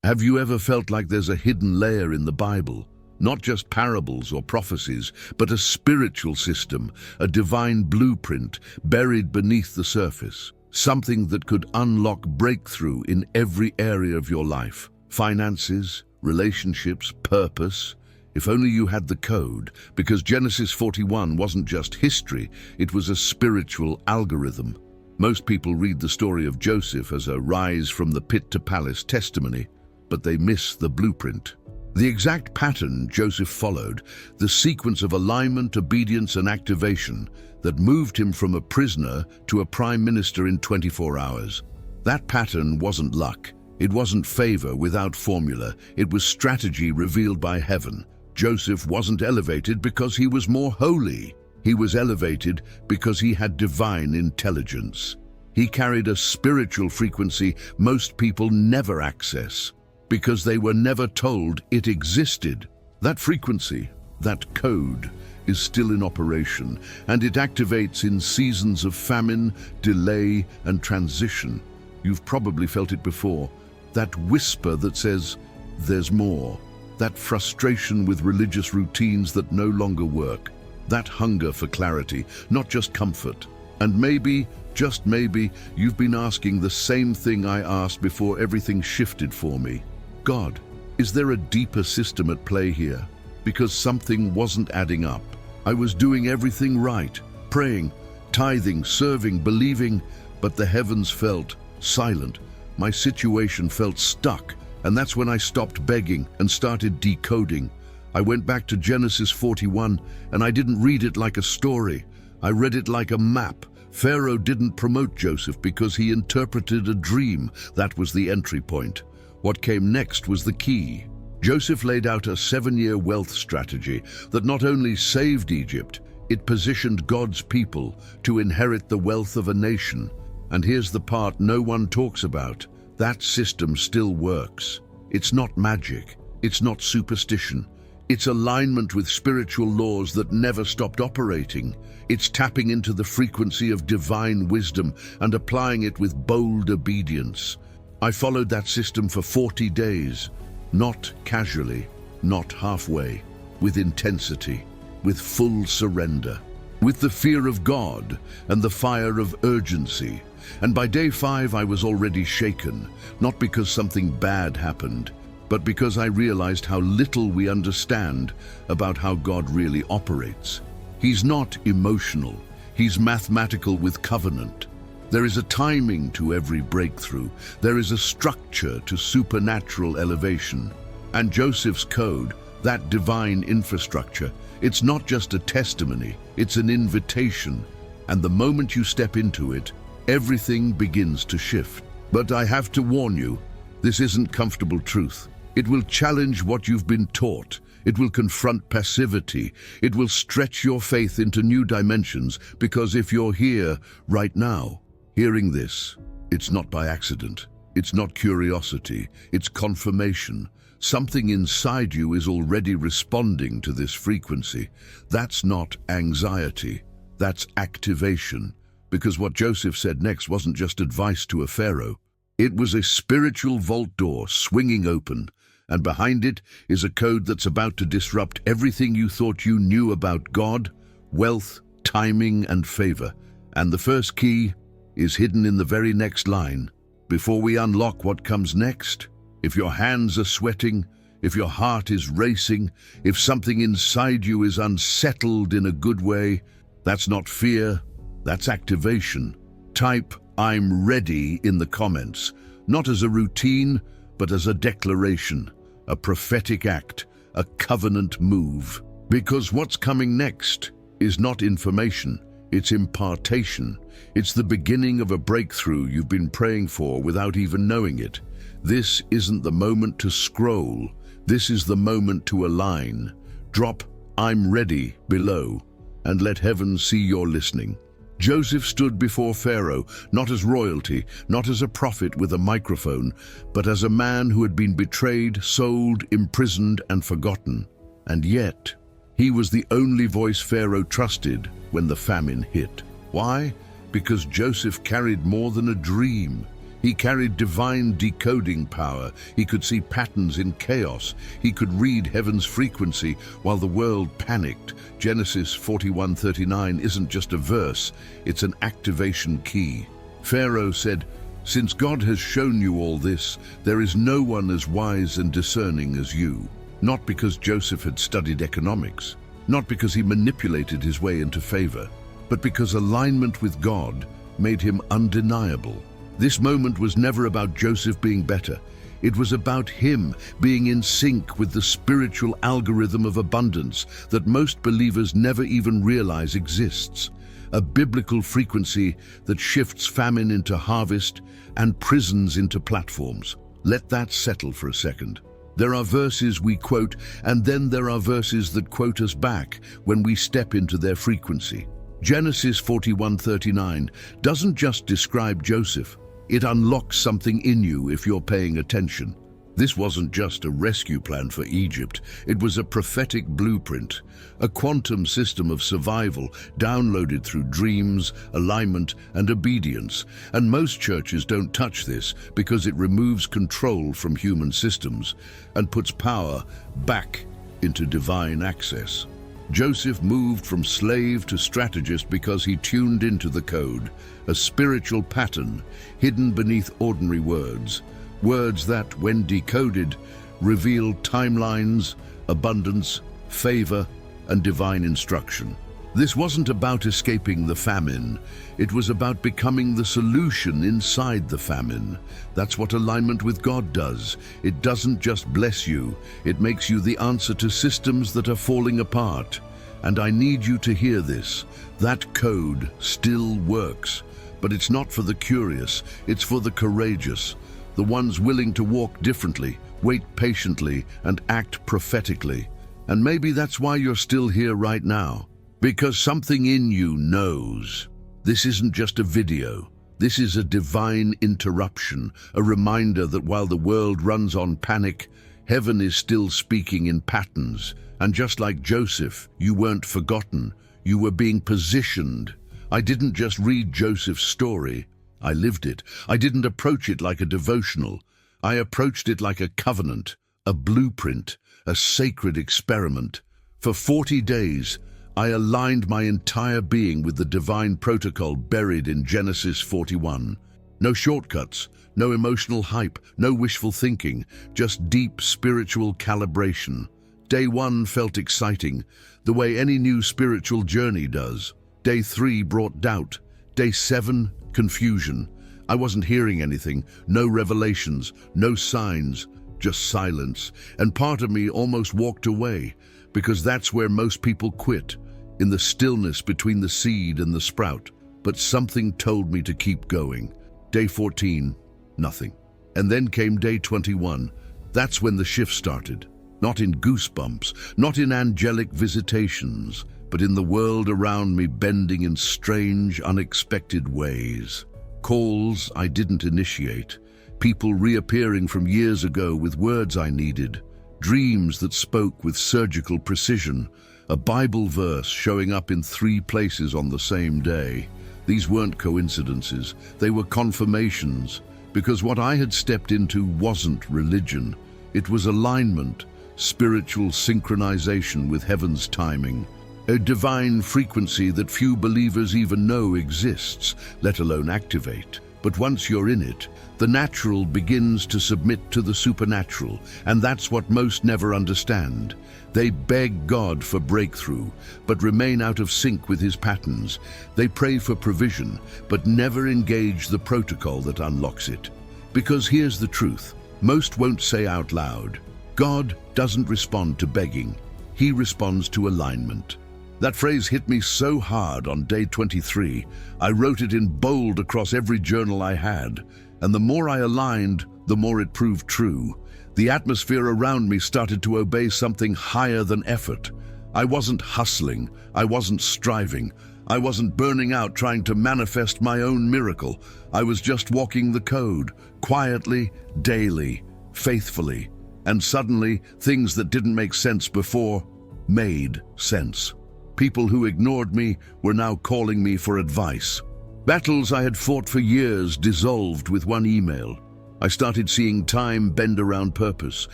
Have you ever felt like there's a hidden layer in the Bible? Not just parables or prophecies, but a spiritual system, a divine blueprint buried beneath the surface. Something that could unlock breakthrough in every area of your life. Finances, relationships, purpose. If only you had the code, because Genesis 41 wasn't just history, it was a spiritual algorithm. Most people read the story of Joseph as a rise from the pit to palace testimony, but they miss the blueprint. The exact pattern Joseph followed, the sequence of alignment, obedience, and activation that moved him from a prisoner to a prime minister in 24 hours. That pattern wasn't luck. It wasn't favor without formula. It was strategy revealed by heaven. Joseph wasn't elevated because he was more holy. He was elevated because he had divine intelligence. He carried a spiritual frequency most people never access, because they were never told it existed. That frequency, that code, is still in operation, and it activates in seasons of famine, delay, and transition. You've probably felt it before. That whisper that says, "There's more." That frustration with religious routines that no longer work. That hunger for clarity, not just comfort. And maybe, just maybe, you've been asking the same thing I asked before everything shifted for me. God, is there a deeper system at play here? Because something wasn't adding up. I was doing everything right, praying, tithing, serving, believing, but the heavens felt silent. My situation felt stuck, and that's when I stopped begging and started decoding. I went back to Genesis 41, and I didn't read it like a story. I read it like a map. Pharaoh didn't promote Joseph because he interpreted a dream. That was the entry point. What came next was the key. Joseph laid out a 7-year wealth strategy that not only saved Egypt, it positioned God's people to inherit the wealth of a nation. And here's the part no one talks about. That system still works. It's not magic. It's not superstition. It's alignment with spiritual laws that never stopped operating. It's tapping into the frequency of divine wisdom and applying it with bold obedience. I followed that system for 40 days, not casually, not halfway, with intensity, with full surrender, with the fear of God and the fire of urgency. And by day 5, I was already shaken, not because something bad happened, but because I realized how little we understand about how God really operates. He's not emotional, he's mathematical with covenant. There is a timing to every breakthrough. There is a structure to supernatural elevation. And Joseph's code, that divine infrastructure, it's not just a testimony, it's an invitation. And the moment you step into it, everything begins to shift. But I have to warn you, this isn't comfortable truth. It will challenge what you've been taught. It will confront passivity. It will stretch your faith into new dimensions, because if you're here right now, hearing this, it's not by accident. It's not curiosity. It's confirmation. Something inside you is already responding to this frequency. That's not anxiety. That's activation. Because what Joseph said next wasn't just advice to a pharaoh. It was a spiritual vault door swinging open, and behind it is a code that's about to disrupt everything you thought you knew about God, wealth, timing, and favor. And the first key is hidden in the very next line. Before we unlock what comes next, if your hands are sweating, if your heart is racing, if something inside you is unsettled in a good way, that's not fear, that's activation. Type "I'm ready" in the comments, not as a routine, but as a declaration, a prophetic act, a covenant move. Because what's coming next is not information, it's impartation. It's the beginning of a breakthrough you've been praying for without even knowing it. This isn't the moment to scroll. This is the moment to align. Drop "I'm ready" below and let heaven see you're listening. Joseph stood before Pharaoh, not as royalty, not as a prophet with a microphone, but as a man who had been betrayed, sold, imprisoned, and forgotten. And yet, he was the only voice Pharaoh trusted when the famine hit. Why? Because Joseph carried more than a dream. He carried divine decoding power. He could see patterns in chaos. He could read heaven's frequency while the world panicked. Genesis 41:39 isn't just a verse, it's an activation key. Pharaoh said, "Since God has shown you all this, there is no one as wise and discerning as you." Not because Joseph had studied economics, not because he manipulated his way into favor, but because alignment with God made him undeniable. This moment was never about Joseph being better. It was about him being in sync with the spiritual algorithm of abundance that most believers never even realize exists. A biblical frequency that shifts famine into harvest and prisons into platforms. Let that settle for a second. There are verses we quote, and then there are verses that quote us back when we step into their frequency. Genesis 41:39 doesn't just describe Joseph. It unlocks something in you if you're paying attention. This wasn't just a rescue plan for Egypt. It was a prophetic blueprint, a quantum system of survival downloaded through dreams, alignment, and obedience. And most churches don't touch this because it removes control from human systems and puts power back into divine access. Joseph moved from slave to strategist because he tuned into the code, a spiritual pattern hidden beneath ordinary words. Words that, when decoded, reveal timelines, abundance, favor, and divine instruction. This wasn't about escaping the famine. It was about becoming the solution inside the famine. That's what alignment with God does. It doesn't just bless you. It makes you the answer to systems that are falling apart. And I need you to hear this. That code still works. But it's not for the curious. It's for the courageous. The ones willing to walk differently, wait patiently, and act prophetically. And maybe that's why you're still here right now. Because something in you knows. This isn't just a video. This is a divine interruption, a reminder that while the world runs on panic, heaven is still speaking in patterns. And just like Joseph, you weren't forgotten. You were being positioned. I didn't just read Joseph's story. I lived it. I didn't approach it like a devotional. I approached it like a covenant, a blueprint, a sacred experiment. For 40 days, I aligned my entire being with the divine protocol buried in Genesis 41. No shortcuts, no emotional hype, no wishful thinking, just deep spiritual calibration. Day 1 felt exciting, the way any new spiritual journey does. Day 3 brought doubt. Day 7, confusion. I wasn't hearing anything, no revelations, no signs, just silence. And part of me almost walked away, because that's where most people quit, in the stillness between the seed and the sprout. But something told me to keep going. Day 14, nothing. And then came day 21. That's when the shift started. Not in goosebumps, not in angelic visitations, but in the world around me bending in strange, unexpected ways. Calls I didn't initiate, people reappearing from years ago with words I needed, dreams that spoke with surgical precision, a Bible verse showing up in 3 places on the same day. These weren't coincidences, they were confirmations, because what I had stepped into wasn't religion. It was alignment, spiritual synchronization with heaven's timing. A divine frequency that few believers even know exists, let alone activate. But once you're in it, the natural begins to submit to the supernatural, and that's what most never understand. They beg God for breakthrough, but remain out of sync with his patterns. They pray for provision, but never engage the protocol that unlocks it. Because here's the truth, most won't say out loud, God doesn't respond to begging, he responds to alignment. That phrase hit me so hard on day 23, I wrote it in bold across every journal I had, and the more I aligned, the more it proved true. The atmosphere around me started to obey something higher than effort. I wasn't hustling, I wasn't striving, I wasn't burning out trying to manifest my own miracle. I was just walking the code, quietly, daily, faithfully, and suddenly things that didn't make sense before made sense. People who ignored me were now calling me for advice. Battles I had fought for years dissolved with one email. I started seeing time bend around purpose,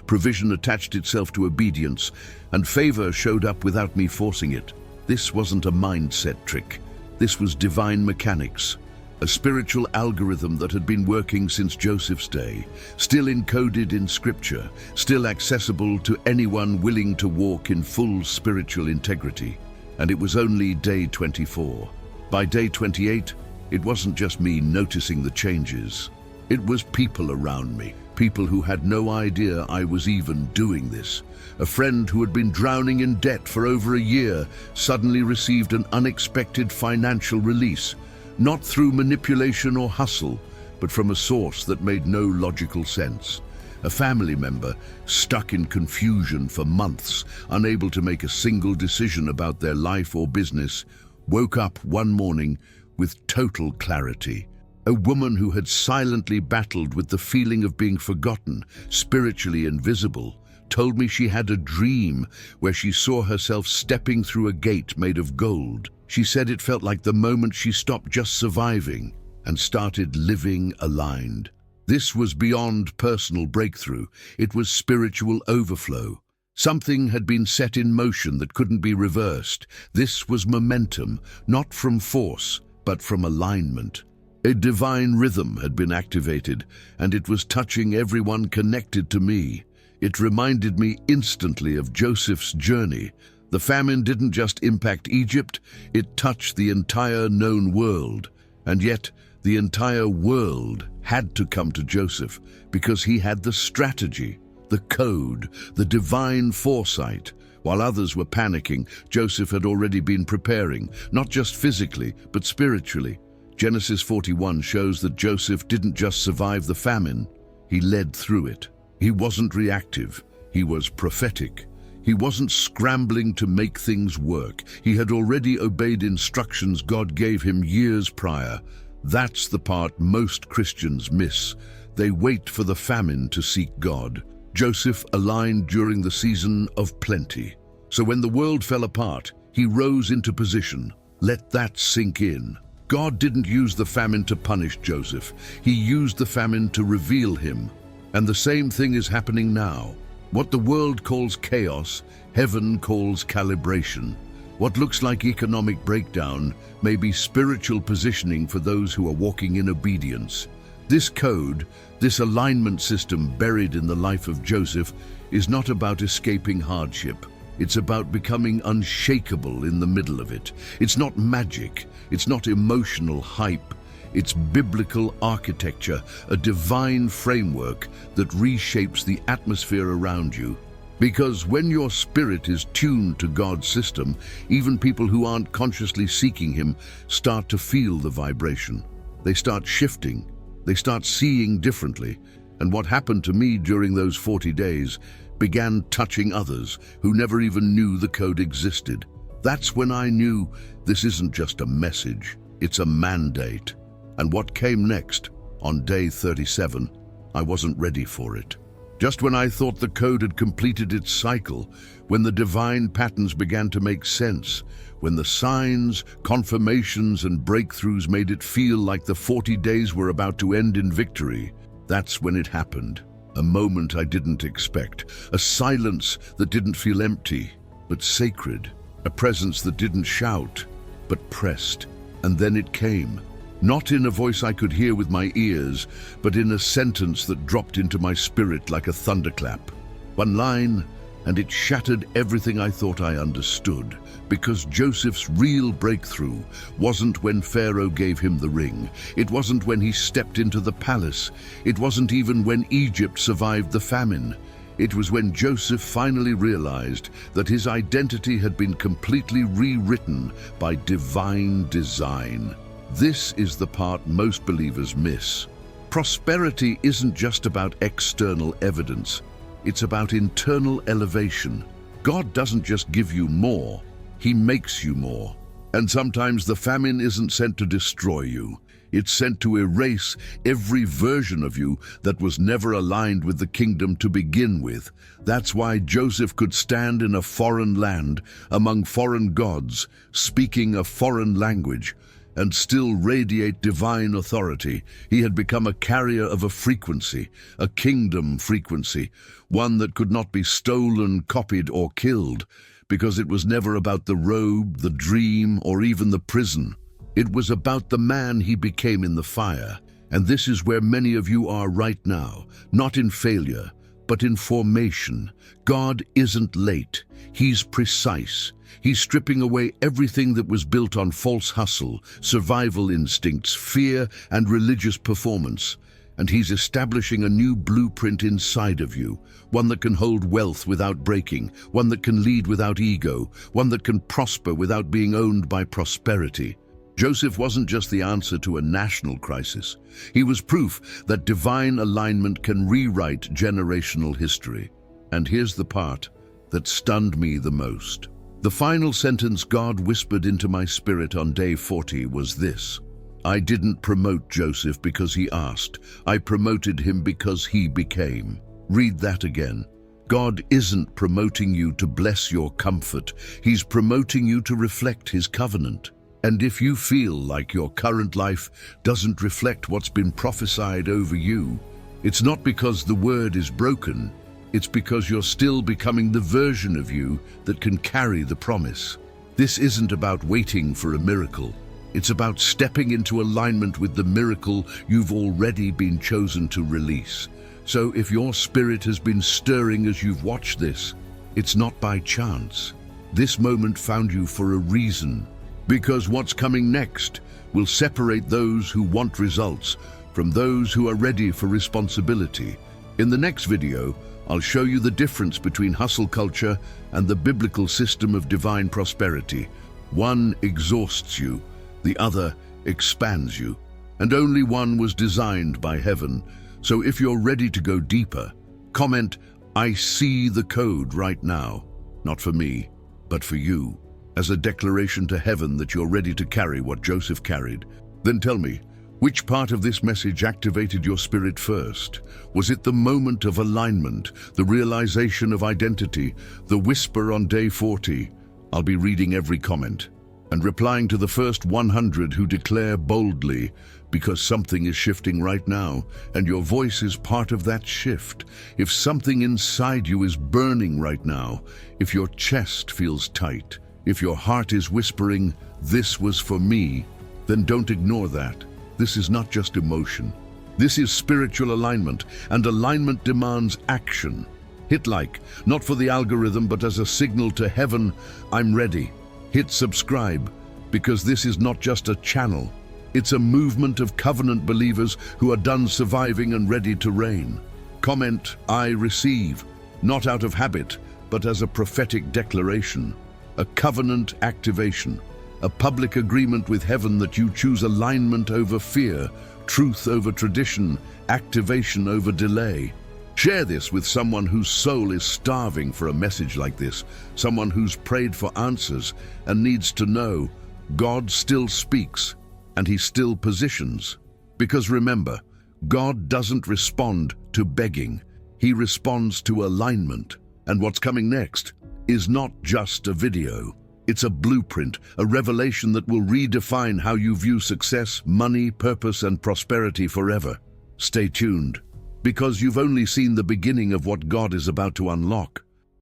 provision attached itself to obedience, and favor showed up without me forcing it. This wasn't a mindset trick. This was divine mechanics, a spiritual algorithm that had been working since Joseph's day, still encoded in scripture, still accessible to anyone willing to walk in full spiritual integrity. And it was only day 24. By day 28, it wasn't just me noticing the changes. It was people around me, people who had no idea I was even doing this. A friend who had been drowning in debt for over a year suddenly received an unexpected financial release, not through manipulation or hustle, but from a source that made no logical sense. A family member, stuck in confusion for months, unable to make a single decision about their life or business, woke up one morning with total clarity. A woman who had silently battled with the feeling of being forgotten, spiritually invisible, told me she had a dream where she saw herself stepping through a gate made of gold. She said it felt like the moment she stopped just surviving and started living aligned. This was beyond personal breakthrough. It was spiritual overflow. Something had been set in motion that couldn't be reversed. This was momentum, not from force, but from alignment. A divine rhythm had been activated, and it was touching everyone connected to me. It reminded me instantly of Joseph's journey. The famine didn't just impact Egypt, it touched the entire known world. And yet, the entire world had to come to Joseph because he had the strategy, the code, the divine foresight. While others were panicking, Joseph had already been preparing, not just physically, but spiritually. Genesis 41 shows that Joseph didn't just survive the famine, he led through it. He wasn't reactive, he was prophetic. He wasn't scrambling to make things work. He had already obeyed instructions God gave him years prior. That's the part most Christians miss. They wait for the famine to seek God. Joseph aligned during the season of plenty. So when the world fell apart, he rose into position. Let that sink in. God didn't use the famine to punish Joseph. He used the famine to reveal him. And the same thing is happening now. What the world calls chaos, heaven calls calibration. What looks like economic breakdown may be spiritual positioning for those who are walking in obedience. This code, this alignment system buried in the life of Joseph, is not about escaping hardship. It's about becoming unshakable in the middle of it. It's not magic. It's not emotional hype. It's biblical architecture, a divine framework that reshapes the atmosphere around you. Because when your spirit is tuned to God's system, even people who aren't consciously seeking Him start to feel the vibration. They start shifting. They start seeing differently. And what happened to me during those 40 days began touching others who never even knew the code existed. That's when I knew this isn't just a message, it's a mandate. And what came next, on day 37, I wasn't ready for it. Just when I thought the code had completed its cycle, when the divine patterns began to make sense, when the signs, confirmations, and breakthroughs made it feel like the 40 days were about to end in victory, that's when it happened. A moment I didn't expect, a silence that didn't feel empty, but sacred, a presence that didn't shout, but pressed. And then it came. Not in a voice I could hear with my ears, but in a sentence that dropped into my spirit like a thunderclap. One line, and it shattered everything I thought I understood, because Joseph's real breakthrough wasn't when Pharaoh gave him the ring. It wasn't when he stepped into the palace. It wasn't even when Egypt survived the famine. It was when Joseph finally realized that his identity had been completely rewritten by divine design. This is the part most believers miss. Prosperity isn't just about external evidence. It's about internal elevation. God doesn't just give you more, He makes you more. And sometimes the famine isn't sent to destroy you. It's sent to erase every version of you that was never aligned with the kingdom to begin with. That's why Joseph could stand in a foreign land, among foreign gods, speaking a foreign language, and still radiate divine authority. He had become a carrier of a frequency, a kingdom frequency, one that could not be stolen, copied, or killed, because it was never about the robe, the dream, or even the prison. It was about the man he became in the fire. And this is where many of you are right now, not in failure, but in formation. God isn't late. He's precise. He's stripping away everything that was built on false hustle, survival instincts, fear, and religious performance. And he's establishing a new blueprint inside of you, one that can hold wealth without breaking, one that can lead without ego, one that can prosper without being owned by prosperity. Joseph wasn't just the answer to a national crisis. He was proof that divine alignment can rewrite generational history. And here's the part that stunned me the most. The final sentence God whispered into my spirit on day 40 was this: I didn't promote Joseph because he asked. I promoted him because he became. Read that again. God isn't promoting you to bless your comfort. He's promoting you to reflect his covenant. And if you feel like your current life doesn't reflect what's been prophesied over you, it's not because the word is broken. It's because you're still becoming the version of you that can carry the promise. This isn't about waiting for a miracle. It's about stepping into alignment with the miracle you've already been chosen to release. So if your spirit has been stirring as you've watched this, it's not by chance. This moment found you for a reason. Because what's coming next will separate those who want results from those who are ready for responsibility. In the next video, I'll show you the difference between hustle culture and the biblical system of divine prosperity. One exhausts you, the other expands you, and only one was designed by heaven. So if you're ready to go deeper, comment, "I see the code right now," not for me, but for you, as a declaration to heaven that you're ready to carry what Joseph carried. Then tell me, which part of this message activated your spirit first? Was it the moment of alignment, the realization of identity, the whisper on day 40? I'll be reading every comment and replying to the first 100 who declare boldly, because something is shifting right now, and your voice is part of that shift. If something inside you is burning right now, if your chest feels tight, if your heart is whispering, "This was for me," then don't ignore that. This is not just emotion. This is spiritual alignment, and alignment demands action. Hit like, not for the algorithm, but as a signal to heaven, "I'm ready." Hit subscribe, because this is not just a channel. It's a movement of covenant believers who are done surviving and ready to reign. Comment, "I receive," not out of habit, but as a prophetic declaration. A covenant activation, a public agreement with heaven that you choose alignment over fear, truth over tradition, activation over delay. Share this with someone whose soul is starving for a message like this, someone who's prayed for answers and needs to know God still speaks and he still positions. Because remember, God doesn't respond to begging, he responds to alignment. And what's coming next is not just a video. It's a blueprint, a revelation that will redefine how you view success, money, purpose, and prosperity forever. Stay tuned, because you've only seen the beginning of what God is about to unlock.